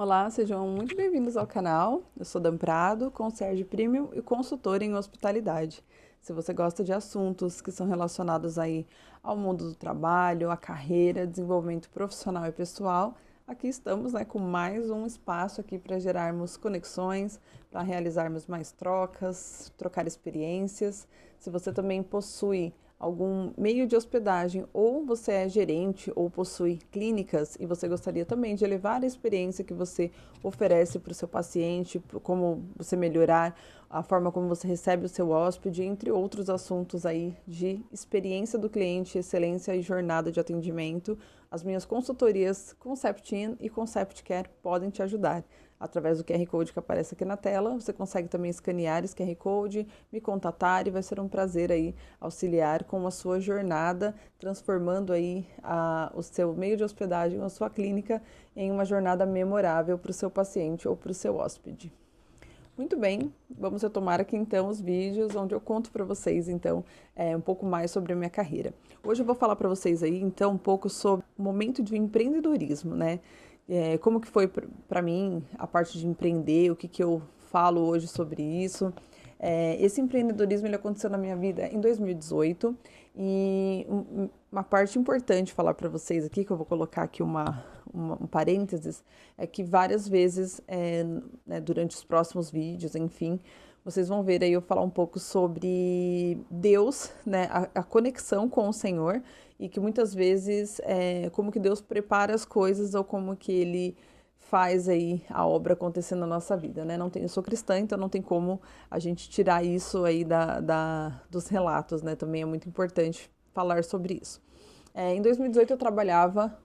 Olá, sejam muito bem-vindos ao canal. Eu sou Dan Prado, concierge premium e consultora em hospitalidade. Se você gosta de assuntos que são relacionados aí ao mundo do trabalho, à carreira, desenvolvimento profissional e pessoal, aqui estamos, né, com mais um espaço aqui para gerarmos conexões, para realizarmos mais trocas, trocar experiências. Se você também possui algum meio de hospedagem, ou você é gerente ou possui clínicas e você gostaria também de levar a experiência que você oferece para o seu paciente, como você melhorar a forma como você recebe o seu hóspede, entre outros assuntos aí de experiência do cliente, excelência e jornada de atendimento, as minhas consultorias Concept In e Concept Care podem te ajudar. Através do QR Code que aparece aqui na tela, você consegue também escanear esse QR Code, me contatar e vai ser um prazer aí auxiliar com a sua jornada, transformando aí o seu meio de hospedagem, a sua clínica, em uma jornada memorável para o seu paciente ou para o seu hóspede. Muito bem, vamos retomar aqui então os vídeos onde eu conto para vocês então um pouco mais sobre a minha carreira. Hoje eu vou falar para vocês aí então um pouco sobre o momento de empreendedorismo, né? Como que foi para mim a parte de empreender, o que eu falo hoje sobre isso. Esse empreendedorismo ele aconteceu na minha vida em 2018 e uma parte importante falar para vocês aqui, que eu vou colocar aqui um parênteses, é que várias vezes né, durante os próximos vídeos, enfim, vocês vão ver aí eu falar um pouco sobre Deus, né, a conexão com o Senhor e que muitas vezes como que Deus prepara as coisas ou como que Ele faz aí a obra acontecer na nossa vida, né? Eu sou cristã, então não tem como a gente tirar isso aí dos relatos, né? Também é muito importante falar sobre isso. Em 2018 eu trabalhava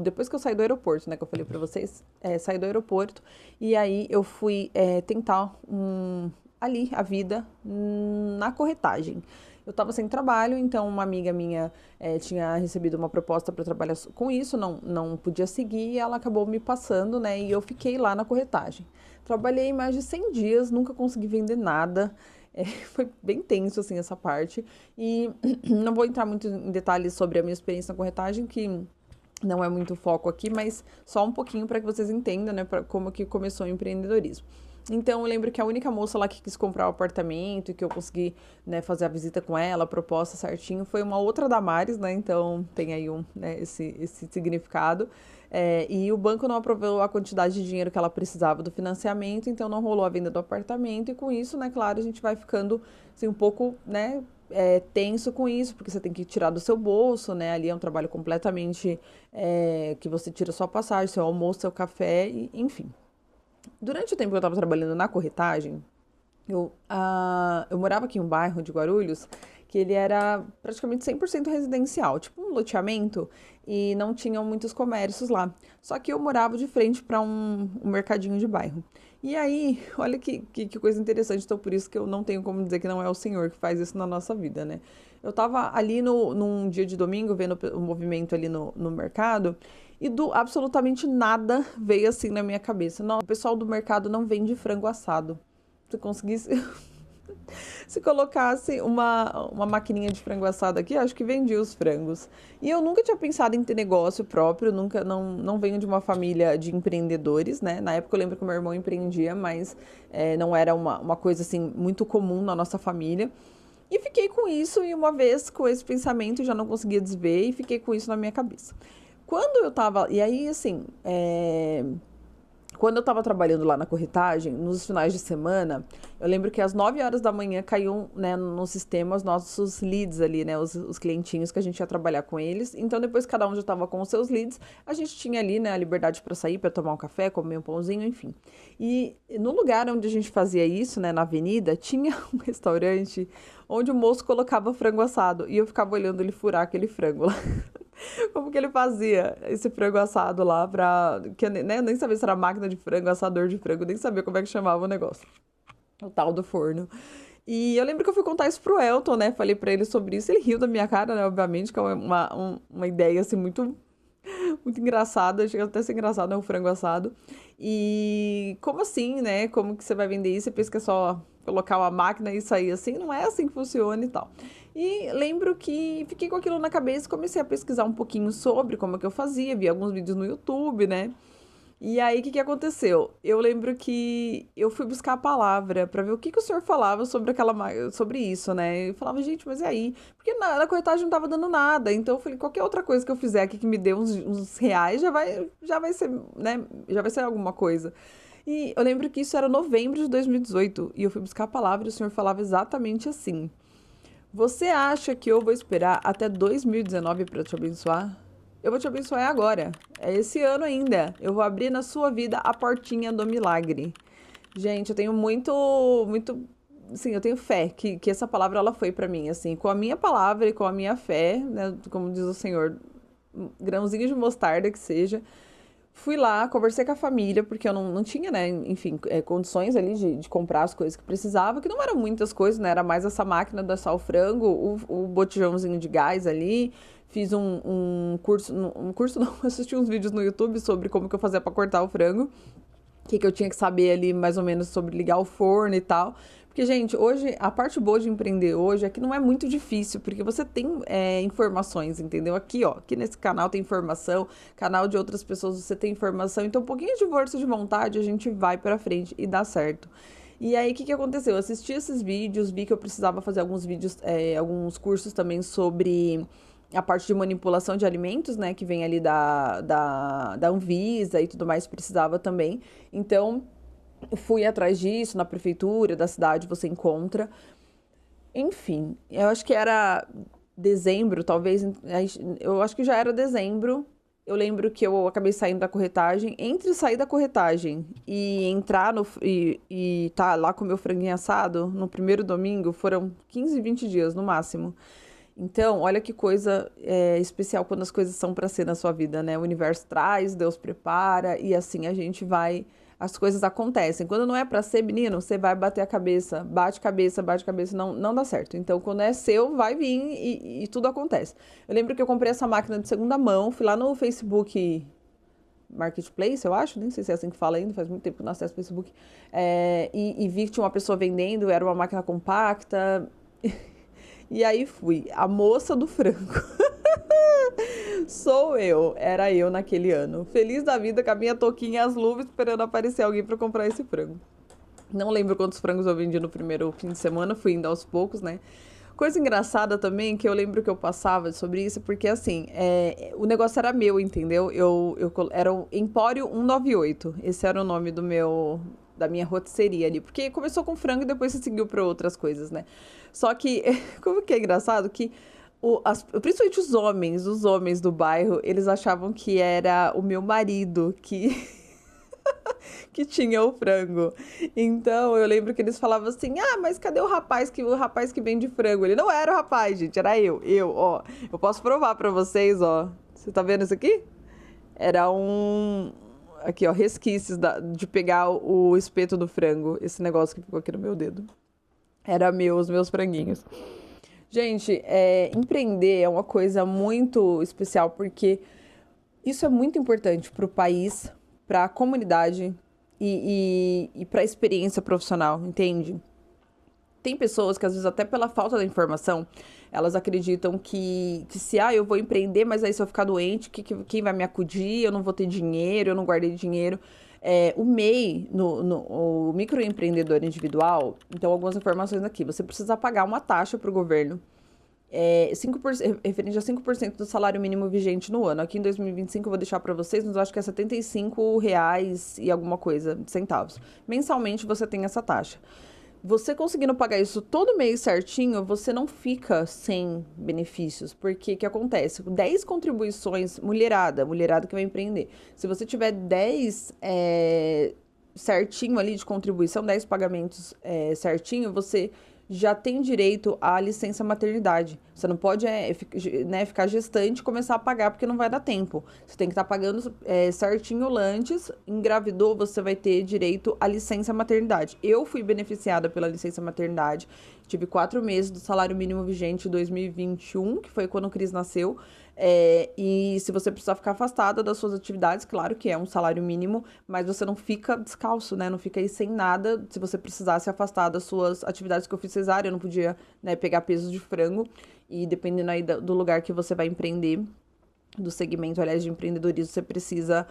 depois que eu saí do aeroporto, né, que eu falei para vocês, saí do aeroporto e aí eu fui tentar ali a vida na corretagem. Eu estava sem trabalho, então uma amiga minha tinha recebido uma proposta para trabalhar com isso, não podia seguir, e ela acabou me passando, né, e eu fiquei lá na corretagem. Trabalhei mais de 100 dias, nunca consegui vender nada, foi bem tenso, assim, essa parte, e não vou entrar muito em detalhes sobre a minha experiência na corretagem, que não é muito foco aqui, mas só um pouquinho para que vocês entendam, né, como que começou o empreendedorismo. Então, eu lembro que a única moça lá que quis comprar o apartamento e que eu consegui, né, fazer a visita com ela, a proposta certinho, foi uma outra Damares, né? Então, tem aí né, esse significado. E o banco não aprovou a quantidade de dinheiro que ela precisava do financiamento, então não rolou a venda do apartamento. E com isso, né, claro, a gente vai ficando assim, um pouco, né, tenso com isso, porque você tem que tirar do seu bolso, né? Ali é um trabalho completamente que você tira sua passagem, seu almoço, seu café, enfim. Durante o tempo que eu estava trabalhando na corretagem, eu morava aqui em um bairro de Guarulhos que ele era praticamente 100% residencial, tipo um loteamento, e não tinham muitos comércios lá. Só que eu morava de frente para um mercadinho de bairro. E aí, olha que coisa interessante, então por isso que eu não tenho como dizer que não é o Senhor que faz isso na nossa vida, né? Eu estava ali num dia de domingo, vendo o movimento ali no mercado, e absolutamente nada veio assim na minha cabeça. Não, o pessoal do mercado não vende frango assado. Se conseguisse, se colocasse uma maquininha de frango assado aqui, acho que vendia os frangos. E eu nunca tinha pensado em ter negócio próprio, não venho de uma família de empreendedores, né? Na época eu lembro que meu irmão empreendia, mas não era uma coisa assim muito comum na nossa família. E fiquei com isso, e uma vez com esse pensamento, já não conseguia desver, e fiquei com isso na minha cabeça. Quando eu tava. E aí, assim. Quando eu estava trabalhando lá na corretagem, nos finais de semana, eu lembro que às 9 horas da manhã caíam, né, no sistema os nossos leads ali, né, os clientinhos que a gente ia trabalhar com eles. Então, depois que cada um já estava com os seus leads, a gente tinha ali, né, a liberdade para sair, para tomar um café, comer um pãozinho, enfim. E no lugar onde a gente fazia isso, né, na avenida, tinha um restaurante onde o moço colocava frango assado e eu ficava olhando ele furar aquele frango lá. Como que ele fazia esse frango assado lá que né, eu nem sabia se era máquina de frango, assador de frango, nem sabia como é que chamava o negócio. O tal do forno. E eu lembro que eu fui contar isso pro Elton, né? Falei pra ele sobre isso. Ele riu da minha cara, né? Obviamente, que é uma ideia, assim, muito engraçada. Chega até a ser engraçado, né? O frango assado. E como assim, né? Como que você vai vender isso? Você pensa que é só colocar uma máquina e sair assim? Não é assim que funciona e tal. E lembro que fiquei com aquilo na cabeça e comecei a pesquisar um pouquinho sobre como é que eu fazia. Vi alguns vídeos no YouTube, né? E aí, o que que aconteceu? Eu lembro que eu fui buscar a palavra para ver o que que o senhor falava sobre sobre isso, né? Eu falava, gente, mas e aí? Porque na corretagem não tava dando nada. Então eu falei, qualquer outra coisa que eu fizer aqui que me dê uns reais já vai ser, né? Já vai ser alguma coisa. E eu lembro que isso era novembro de 2018 e eu fui buscar a palavra e o senhor falava exatamente assim. Você acha que eu vou esperar até 2019 para te abençoar? Eu vou te abençoar agora. É esse ano ainda. Eu vou abrir na sua vida a portinha do milagre. Gente, eu tenho sim, eu tenho fé que essa palavra ela foi para mim, assim, com a minha palavra e com a minha fé, né, como diz o Senhor, um grãozinho de mostarda que seja. Fui lá, conversei com a família, porque eu não tinha, né, enfim, condições ali de comprar as coisas que precisava, que não eram muitas coisas, né, era mais essa máquina de assar o frango, o botijãozinho de gás ali, fiz um curso não, assisti uns vídeos no YouTube sobre como que eu fazia para cortar o frango, que eu tinha que saber ali mais ou menos sobre ligar o forno e tal. Porque, gente, hoje, a parte boa de empreender hoje é que não é muito difícil, porque você tem informações, entendeu? Aqui, ó, aqui nesse canal tem informação, canal de outras pessoas você tem informação, então um pouquinho de força de vontade a gente vai pra frente e dá certo. E aí, o que que aconteceu? Eu assisti esses vídeos, vi que eu precisava fazer alguns vídeos, alguns cursos também sobre a parte de manipulação de alimentos, né, que vem ali da Anvisa e tudo mais, precisava também. Então, fui atrás disso, na prefeitura da cidade você encontra. Enfim, eu acho que era dezembro, talvez, eu acho que já era dezembro. Eu lembro que eu acabei saindo da corretagem. Entre sair da corretagem e entrar e tá lá com o meu franguinho assado no primeiro domingo, foram 15, 20 dias no máximo. Então, olha que coisa especial quando as coisas são para ser na sua vida, né? O universo traz, Deus prepara e assim a gente vai, as coisas acontecem. Quando não é para ser, menino, você vai bater a cabeça, bate cabeça, não dá certo. Então, quando é seu, vai vir e tudo acontece. Eu lembro que eu comprei essa máquina de segunda mão, fui lá no Facebook Marketplace, eu acho, nem sei se é assim que fala ainda, faz muito tempo que eu não acesso o Facebook, e vi que tinha uma pessoa vendendo, era uma máquina compacta. E aí fui, a moça do frango. Sou eu, era eu naquele ano. Feliz da vida com a minha touquinha e as luvas esperando aparecer alguém para comprar esse frango. Não lembro quantos frangos eu vendi no primeiro fim de semana, fui indo aos poucos, né? Coisa engraçada também, que eu lembro que eu passava sobre isso, porque assim, o negócio era meu, entendeu? Era o Empório 198, esse era o nome da minha rotisserie ali, porque começou com frango e depois se seguiu para outras coisas, né? Só que, como que é engraçado, que principalmente os homens do bairro, eles achavam que era o meu marido que tinha o frango. Então, eu lembro que eles falavam assim: "Ah, mas cadê o rapaz que vende frango?" Ele não era o rapaz, gente, era eu. Ó, eu posso provar pra vocês, ó. Você tá vendo isso aqui? Era aqui, ó, resquícios de pegar o espeto do frango, esse negócio que ficou aqui no meu dedo. Era os meus franguinhos. Gente, empreender é uma coisa muito especial porque isso é muito importante para o país, para a comunidade e para a experiência profissional, entende? Tem pessoas que, às vezes, até pela falta da informação, elas acreditam que se eu vou empreender, mas aí se eu ficar doente, quem vai me acudir? Eu não vou ter dinheiro, eu não guardei dinheiro. O MEI, o microempreendedor individual, então algumas informações aqui. Você precisa pagar uma taxa para o governo, 5%, referente a 5% do salário mínimo vigente no ano. Aqui em 2025 eu vou deixar para vocês, mas eu acho que é R$ 75 e alguma coisa, centavos. Mensalmente você tem essa taxa. Você conseguindo pagar isso todo mês certinho, você não fica sem benefícios. Porque o que acontece? 10 contribuições, mulherada que vai empreender. Se você tiver 10 certinho ali de contribuição, 10 pagamentos certinho, você já tem direito à licença maternidade. Você não pode ficar gestante e começar a pagar porque não vai dar tempo. Você tem que estar pagando certinho antes. Engravidou, você vai ter direito à licença maternidade. Eu fui beneficiada pela licença maternidade. Tive 4 meses do salário mínimo vigente em 2021, que foi quando o Cris nasceu. E se você precisar ficar afastada das suas atividades, claro que é um salário mínimo, mas você não fica descalço, né? Não fica aí sem nada. Se você precisasse afastar das suas atividades, que eu fiz cesárea, eu não podia, né, pegar pesos de frango. E dependendo aí do lugar que você vai empreender, do segmento, aliás, de empreendedorismo, você precisa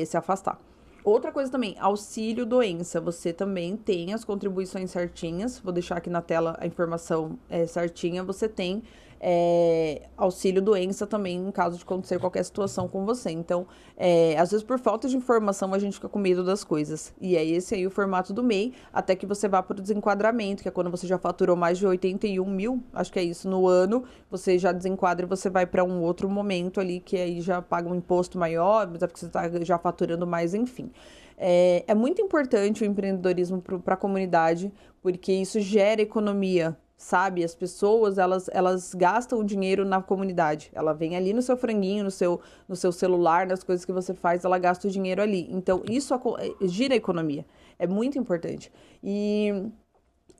se afastar. Outra coisa também, auxílio doença. Você também tem as contribuições certinhas. Vou deixar aqui na tela a informação certinha. Você tem auxílio doença também em caso de acontecer qualquer situação com você. Então, às vezes por falta de informação a gente fica com medo das coisas. E é esse aí o formato do MEI, até que você vá para o desenquadramento, que é quando você já faturou mais de 81 mil, acho que é isso, no ano, você já desenquadra e você vai para um outro momento ali, que aí já paga um imposto maior, mas é porque você está já faturando mais, enfim. É muito importante o empreendedorismo para a comunidade, porque isso gera economia, sabe? As pessoas, elas gastam o dinheiro na comunidade. Ela vem ali no seu franguinho, no seu celular, nas coisas que você faz, ela gasta o dinheiro ali. Então, isso gira a economia. É muito importante. E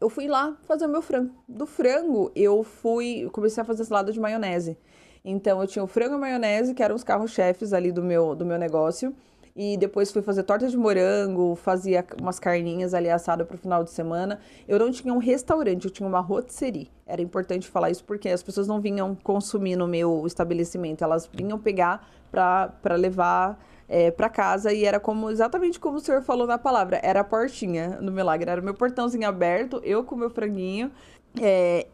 eu fui lá fazer o meu frango. Do frango, eu comecei a fazer salada de maionese. Então, eu tinha o frango e a maionese, que eram os carros-chefes ali do meu negócio. E depois fui fazer torta de morango, fazia umas carninhas ali assadas para o final de semana. Eu não tinha um restaurante, eu tinha uma rotisserie. Era importante falar isso porque as pessoas não vinham consumir no meu estabelecimento, elas vinham pegar para levar para casa, e era exatamente como o senhor falou na palavra, era a portinha no milagre, era o meu portãozinho aberto, eu com o meu franguinho.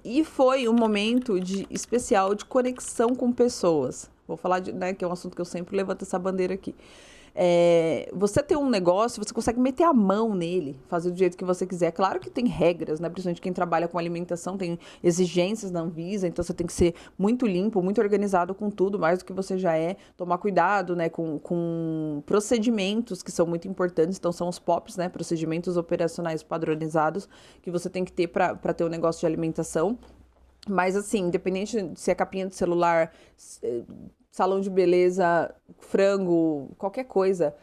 E foi um momento especial de conexão com pessoas. Vou falar que é um assunto que eu sempre levanto essa bandeira aqui. Você tem um negócio, você consegue meter a mão nele, fazer do jeito que você quiser. Claro que tem regras, né? Principalmente quem trabalha com alimentação, tem exigências da Anvisa, então você tem que ser muito limpo, muito organizado com tudo, mais do que você já é. Tomar cuidado, né, com procedimentos que são muito importantes, então são os POPs, né? Procedimentos operacionais padronizados, que você tem que ter para ter um negócio de alimentação. Mas assim, independente de se é capinha de celular, salão de beleza, frango, qualquer coisa,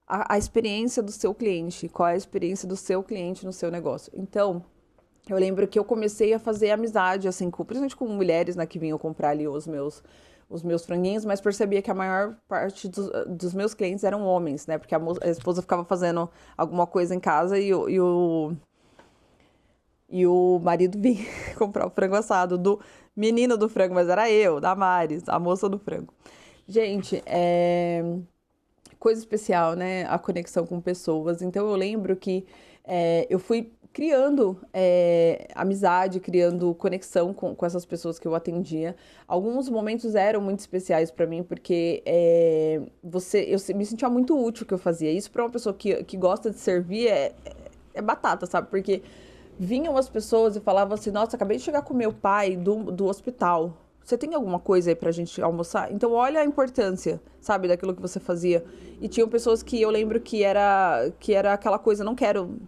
a experiência do seu cliente, qual é a experiência do seu cliente no seu negócio. Então, eu lembro que eu comecei a fazer amizade, assim, principalmente com mulheres, né, que vinham comprar ali os meus franguinhos, mas percebia que a maior parte dos meus clientes eram homens, né, porque a esposa ficava fazendo alguma coisa em casa e o marido vinha comprar o frango assado do menino do frango, mas era eu, Damares, a moça do frango. Gente, coisa especial, né? A conexão com pessoas. Então, eu lembro que eu fui criando amizade, criando conexão com essas pessoas que eu atendia. Alguns momentos eram muito especiais para mim, porque eu me sentia muito útil o que eu fazia. Isso para uma pessoa que gosta de servir é batata, sabe? Porque vinham as pessoas e falavam assim: nossa, acabei de chegar com meu pai do hospital. Você tem alguma coisa aí pra gente almoçar? Então, olha a importância, sabe, daquilo que você fazia. E tinham pessoas que eu lembro que era aquela coisa: não quero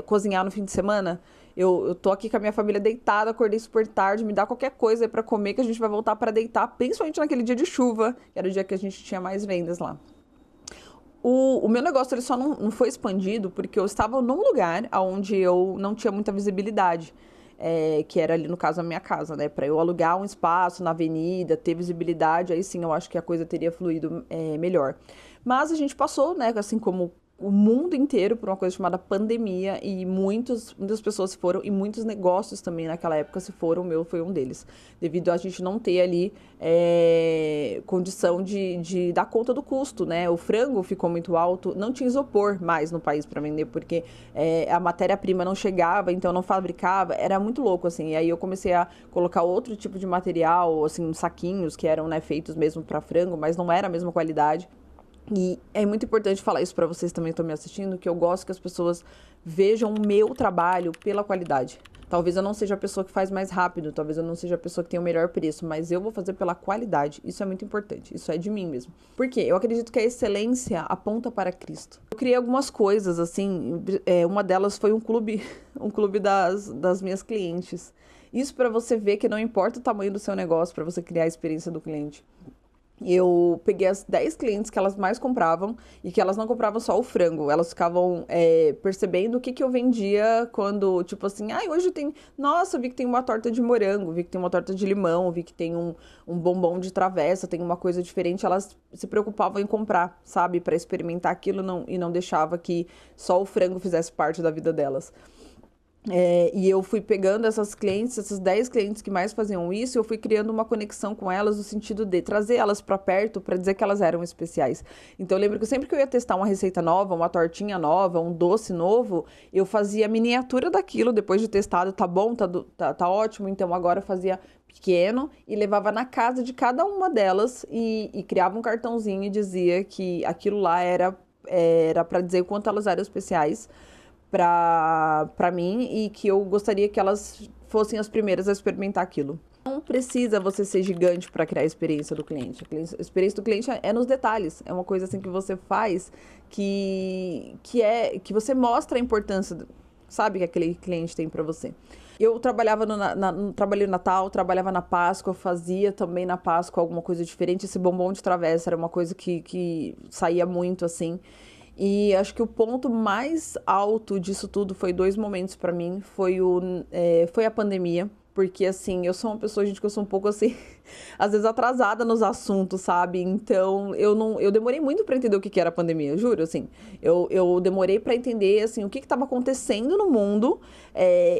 cozinhar no fim de semana. Eu tô aqui com a minha família deitada, acordei super tarde, me dá qualquer coisa aí pra comer que a gente vai voltar pra deitar, principalmente naquele dia de chuva, que era o dia que a gente tinha mais vendas lá. O meu negócio ele só não foi expandido porque eu estava num lugar onde eu não tinha muita visibilidade, que era ali no caso a minha casa, né? Para eu alugar um espaço na avenida, ter visibilidade, aí sim eu acho que a coisa teria fluído melhor. Mas a gente passou, né? Assim como o mundo inteiro, por uma coisa chamada pandemia, e muitas pessoas se foram, e muitos negócios também naquela época se foram, o meu foi um deles, devido a gente não ter ali condição de dar conta do custo, né? O frango ficou muito alto, não tinha isopor mais no país para vender, porque a matéria-prima não chegava, então não fabricava, era muito louco, assim, e aí eu comecei a colocar outro tipo de material, assim, saquinhos que eram, né, feitos mesmo para frango, mas não era a mesma qualidade. E é muito importante falar isso para vocês também que estão me assistindo, que eu gosto que as pessoas vejam o meu trabalho pela qualidade. Talvez eu não seja a pessoa que faz mais rápido, talvez eu não seja a pessoa que tem o melhor preço, mas eu vou fazer pela qualidade. Isso é muito importante, isso é de mim mesmo. Por quê? Eu acredito que a excelência aponta para Cristo. Eu criei algumas coisas, assim, uma delas foi um clube das minhas clientes. Isso para você ver que não importa o tamanho do seu negócio, para você criar a experiência do cliente. Eu peguei as 10 clientes que elas mais compravam e que elas não compravam só o frango. Elas ficavam percebendo o que eu vendia quando, tipo assim, hoje tem... Nossa, vi que tem uma torta de morango, vi que tem uma torta de limão, vi que tem um bombom de travessa, tem uma coisa diferente. Elas se preocupavam em comprar, sabe? Para experimentar aquilo e não deixava que só o frango fizesse parte da vida delas. E eu fui pegando essas clientes, essas 10 clientes que mais faziam isso, eu fui criando uma conexão com elas no sentido de trazer elas para perto para dizer que elas eram especiais. Então eu lembro que sempre que eu ia testar uma receita nova, uma tortinha nova, um doce novo, eu fazia miniatura daquilo depois de testado, tá bom, tá ótimo, então agora eu fazia pequeno e levava na casa de cada uma delas e criava um cartãozinho e dizia que aquilo lá era para dizer o quanto elas eram especiais para mim e que eu gostaria que elas fossem as primeiras a experimentar aquilo. Não precisa você ser gigante para criar a experiência do cliente. A experiência do cliente é nos detalhes. É uma coisa assim que você faz que você mostra a importância, sabe, que aquele cliente tem para você. Eu trabalhava trabalhei no Natal, trabalhava na Páscoa, fazia também na Páscoa alguma coisa diferente. Esse bombom de travessa era uma coisa que saía muito assim. E acho que o ponto mais alto disso tudo foi 2 momentos pra mim. Foi a pandemia, porque assim, eu sou uma pessoa, gente, que eu sou um pouco assim, às vezes atrasada nos assuntos, sabe? Então, eu demorei muito pra entender o que era a pandemia, eu juro, assim. Eu demorei pra entender, assim, o que estava acontecendo no mundo,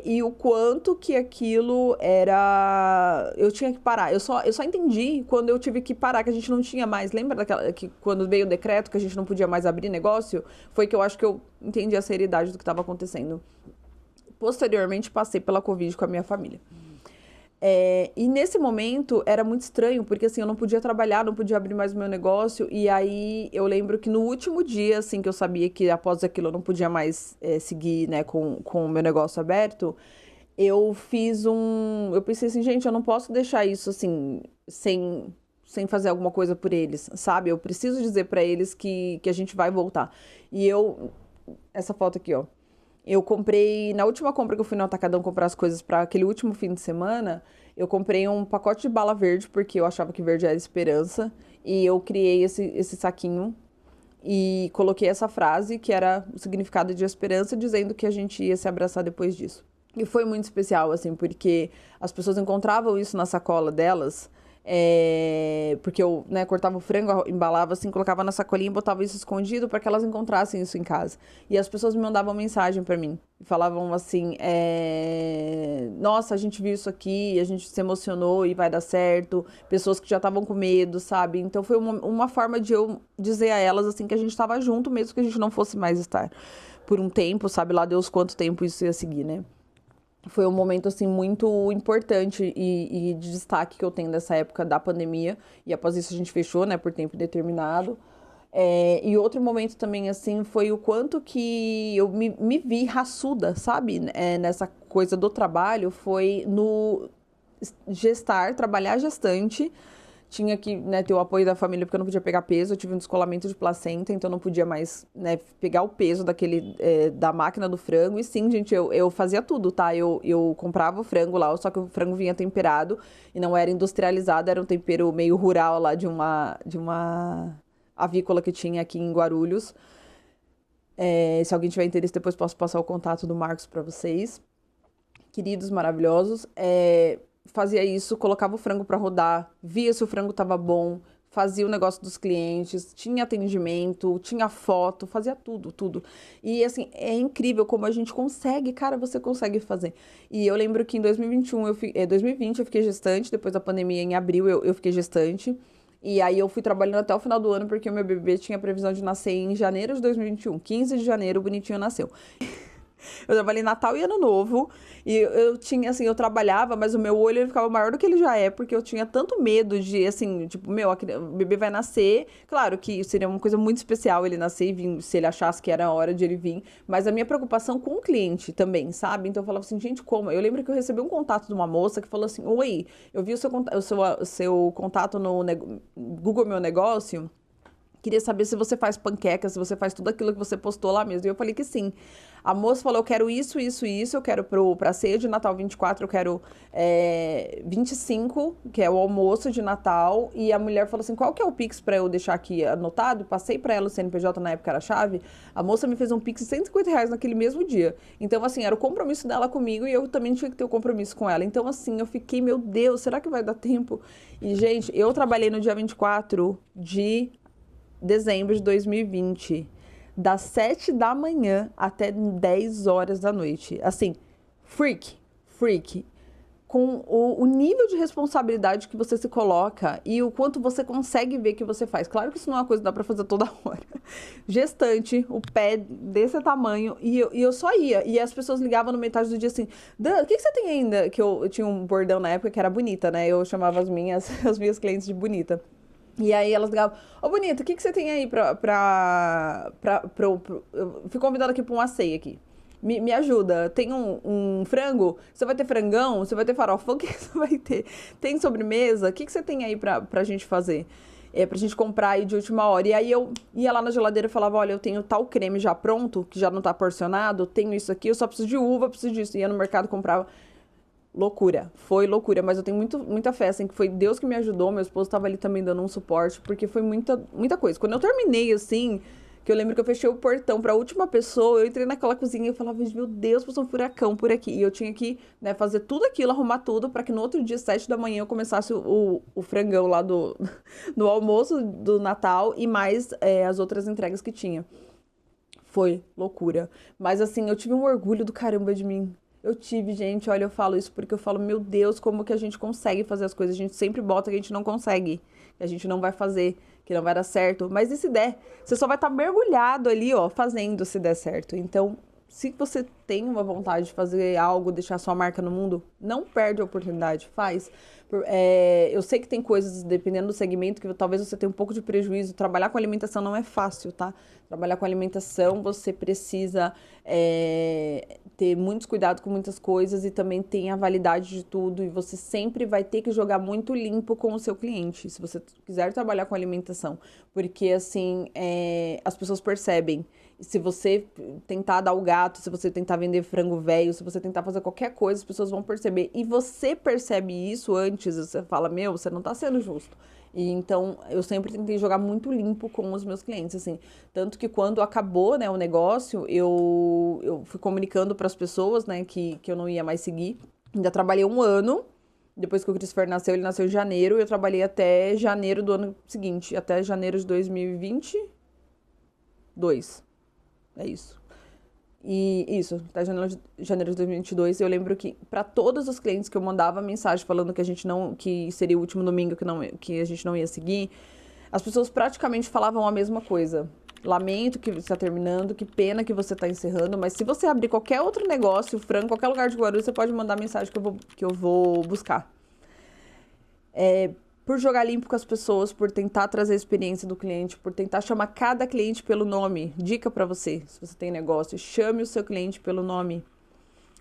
e o quanto que aquilo era... Eu tinha que parar. Eu só entendi quando eu tive que parar, que a gente não tinha mais... Lembra que quando veio o decreto que a gente não podia mais abrir negócio? Foi que eu acho que eu entendi a seriedade do que estava acontecendo. Posteriormente, passei pela Covid com a minha família. E nesse momento era muito estranho, porque assim, eu não podia trabalhar, não podia abrir mais o meu negócio, e aí eu lembro que no último dia, assim, que eu sabia que após aquilo eu não podia mais seguir, né, com o meu negócio aberto, eu pensei assim, gente, eu não posso deixar isso assim, sem fazer alguma coisa por eles, sabe? Eu preciso dizer pra eles que a gente vai voltar. Essa foto aqui, ó. Eu comprei, na última compra que eu fui no Atacadão comprar as coisas para aquele último fim de semana, eu comprei um pacote de bala verde, porque eu achava que verde era esperança, e eu criei esse saquinho e coloquei essa frase, que era o significado de esperança, dizendo que a gente ia se abraçar depois disso. E foi muito especial, assim, porque as pessoas encontravam isso na sacola delas, porque eu, né, cortava o frango, embalava assim, colocava na sacolinha e botava isso escondido para que elas encontrassem isso em casa. E as pessoas me mandavam mensagem para mim e falavam assim, nossa, a gente viu isso aqui, a gente se emocionou e vai dar certo. Pessoas que já estavam com medo, sabe? Então foi uma forma de eu dizer a elas assim que a gente estava junto, mesmo que a gente não fosse mais estar por um tempo, sabe lá Deus quanto tempo isso ia seguir, né? Foi um momento, assim, muito importante e de destaque que eu tenho dessa época da pandemia. E após isso a gente fechou, né, por tempo determinado. E outro momento também, assim, foi o quanto que eu me vi raçuda, sabe? Nessa coisa do trabalho, foi no trabalhar gestante. Tinha que, né, ter o apoio da família porque eu não podia pegar peso, eu tive um descolamento de placenta, então eu não podia mais, né, pegar o peso da máquina do frango. E sim, gente, eu fazia tudo, tá? Eu comprava o frango lá, só que o frango vinha temperado e não era industrializado, era um tempero meio rural lá de uma avícola que tinha aqui em Guarulhos. Se alguém tiver interesse, depois posso passar o contato do Marcos para vocês. Queridos, maravilhosos. Fazia isso, colocava o frango para rodar, via se o frango estava bom, fazia o negócio dos clientes, tinha atendimento, tinha foto, fazia tudo. E assim, é incrível como a gente consegue, cara, você consegue fazer. E eu lembro que em 2021, 2020 eu fiquei gestante, depois da pandemia, em abril eu fiquei gestante. E aí eu fui trabalhando até o final do ano, porque o meu bebê tinha previsão de nascer em janeiro de 2021. 15 de janeiro, o bonitinho nasceu. Eu trabalhei Natal e Ano Novo, e eu tinha, assim, eu trabalhava, mas o meu olho ele ficava maior do que ele já é, porque eu tinha tanto medo de, assim, tipo, o bebê vai nascer, claro que seria uma coisa muito especial ele nascer e vir, se ele achasse que era a hora de ele vir, mas a minha preocupação com o cliente também, sabe? Então eu falava assim, gente, como? Eu lembro que eu recebi um contato de uma moça que falou assim, oi, eu vi o seu contato no Google Meu Negócio, queria saber se você faz panqueca, se você faz tudo aquilo que você postou lá mesmo. E eu falei que sim. A moça falou, eu quero isso, eu quero pra ceia de Natal 24, eu quero 25, que é o almoço de Natal. E a mulher falou assim, qual que é o Pix pra eu deixar aqui anotado? Passei pra ela o CNPJ, na época era a chave. A moça me fez um Pix de R$ 150 naquele mesmo dia. Então, assim, era o compromisso dela comigo e eu também tinha que ter o compromisso com ela. Então, assim, eu fiquei, meu Deus, será que vai dar tempo? E, gente, eu trabalhei no dia 24 de dezembro de 2020, das 7 da manhã até 10 horas da noite. Assim, freak. Com o nível de responsabilidade que você se coloca e o quanto você consegue ver que você faz. Claro que isso não é uma coisa que dá pra fazer toda hora. Gestante, o pé desse tamanho, e eu só ia. E as pessoas ligavam no metade do dia assim, Dan, o que você tem ainda? Que eu tinha um bordão na época que era bonita, né? Eu chamava as minhas clientes de bonita. E aí elas ligavam, ô bonita, o que você tem aí eu fui convidada aqui pra uma ceia aqui. Me ajuda, tem um frango? Você vai ter frangão? Você vai ter farofa? O que você vai ter? Tem sobremesa? O que você tem aí pra gente fazer? Pra gente comprar aí de última hora. E aí eu ia lá na geladeira e falava, olha, eu tenho tal creme já pronto, que já não tá porcionado, tenho isso aqui, eu só preciso de uva, preciso disso. Ia no mercado, comprava. Loucura, foi loucura, mas eu tenho muita fé, assim, que foi Deus que me ajudou, meu esposo tava ali também dando um suporte, porque foi muita coisa. Quando eu terminei, assim, que eu lembro que eu fechei o portão pra última pessoa, eu entrei naquela cozinha e eu falava, meu Deus, passou um furacão por aqui. E eu tinha que, né, fazer tudo aquilo, arrumar tudo, pra que no outro dia, 7 da manhã, eu começasse o frangão lá do almoço do Natal e mais as outras entregas que tinha. Foi loucura. Mas, assim, eu tive um orgulho do caramba de mim. Eu tive, gente, olha, eu falo isso porque eu falo, meu Deus, como que a gente consegue fazer as coisas? A gente sempre bota que a gente não consegue, que a gente não vai fazer, que não vai dar certo. Mas e se der? Você só vai estar mergulhado ali, ó, fazendo se der certo. Então, se você tem uma vontade de fazer algo, deixar sua marca no mundo, não perde a oportunidade, faz. Eu sei que tem coisas, dependendo do segmento, que talvez você tenha um pouco de prejuízo. Trabalhar com alimentação não é fácil, tá? Trabalhar com alimentação, você precisa ter muitos cuidados com muitas coisas e também tem a validade de tudo. E você sempre vai ter que jogar muito limpo com o seu cliente, se você quiser trabalhar com alimentação. Porque, assim, as pessoas percebem. Se você tentar dar o gato, se você tentar vender frango velho, se você tentar fazer qualquer coisa, as pessoas vão perceber. E você percebe isso antes, você fala, meu, você não tá sendo justo. E então, eu sempre tentei jogar muito limpo com os meus clientes, assim. Tanto que quando acabou, né, o negócio, eu fui comunicando para as pessoas, né, que eu não ia mais seguir. Ainda trabalhei um ano. Depois que o Christopher nasceu, ele nasceu em janeiro. Eu trabalhei até janeiro do ano seguinte, até janeiro de 2022. É isso. E isso, até janeiro de 2022, eu lembro que para todos os clientes que eu mandava mensagem falando que a gente não, que seria o último domingo que a gente não ia seguir, as pessoas praticamente falavam a mesma coisa. Lamento que você está terminando, que pena que você está encerrando, mas se você abrir qualquer outro negócio, frango, qualquer lugar de Guarulhos, você pode mandar mensagem que eu vou buscar. Por jogar limpo com as pessoas, por tentar trazer a experiência do cliente, por tentar chamar cada cliente pelo nome. Dica para você, se você tem negócio, chame o seu cliente pelo nome.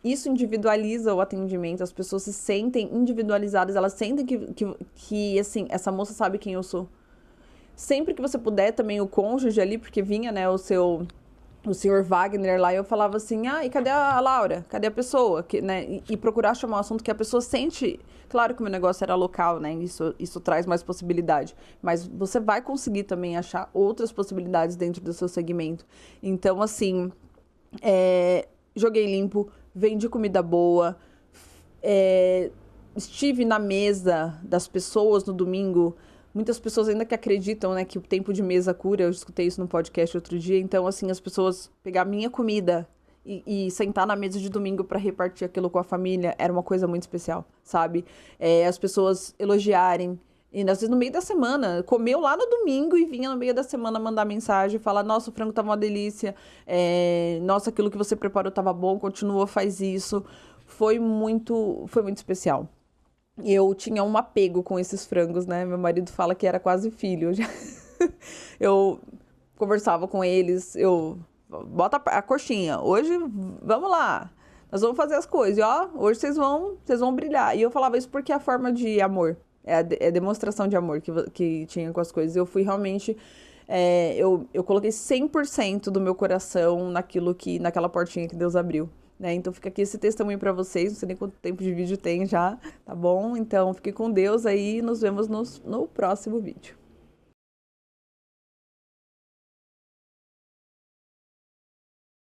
Isso individualiza o atendimento, as pessoas se sentem individualizadas, elas sentem que assim, essa moça sabe quem eu sou. Sempre que você puder, também o cônjuge ali, porque vinha, né, o senhor Wagner lá, eu falava assim, e cadê a Laura? Cadê a pessoa? Né? E procurar chamar um assunto que a pessoa sente. Claro que o meu negócio era local, né? Isso traz mais possibilidade. Mas você vai conseguir também achar outras possibilidades dentro do seu segmento. Então, assim, joguei limpo, vendi comida boa, estive na mesa das pessoas no domingo. Muitas pessoas ainda que acreditam, né, que o tempo de mesa cura. Eu escutei isso no podcast outro dia. Então, assim, as pessoas pegar minha comida e sentar na mesa de domingo para repartir aquilo com a família era uma coisa muito especial, sabe? As pessoas elogiarem. E às vezes no meio da semana, comeu lá no domingo e vinha no meio da semana mandar mensagem, falar, nossa, o frango tava uma delícia, nossa, aquilo que você preparou tava bom, continua, faz isso. Foi muito especial. Eu tinha um apego com esses frangos, né? Meu marido fala que era quase filho. Eu conversava com eles, bota a coxinha, hoje vamos lá, nós vamos fazer as coisas, e ó, hoje vocês vão brilhar. E eu falava isso porque é a forma de amor, é a demonstração de amor que tinha com as coisas. Eu fui realmente, eu coloquei 100% do meu coração naquela portinha que Deus abriu. Né? Então fica aqui esse testemunho para vocês, não sei nem quanto tempo de vídeo tem já, tá bom? Então fique com Deus aí e nos vemos no próximo vídeo.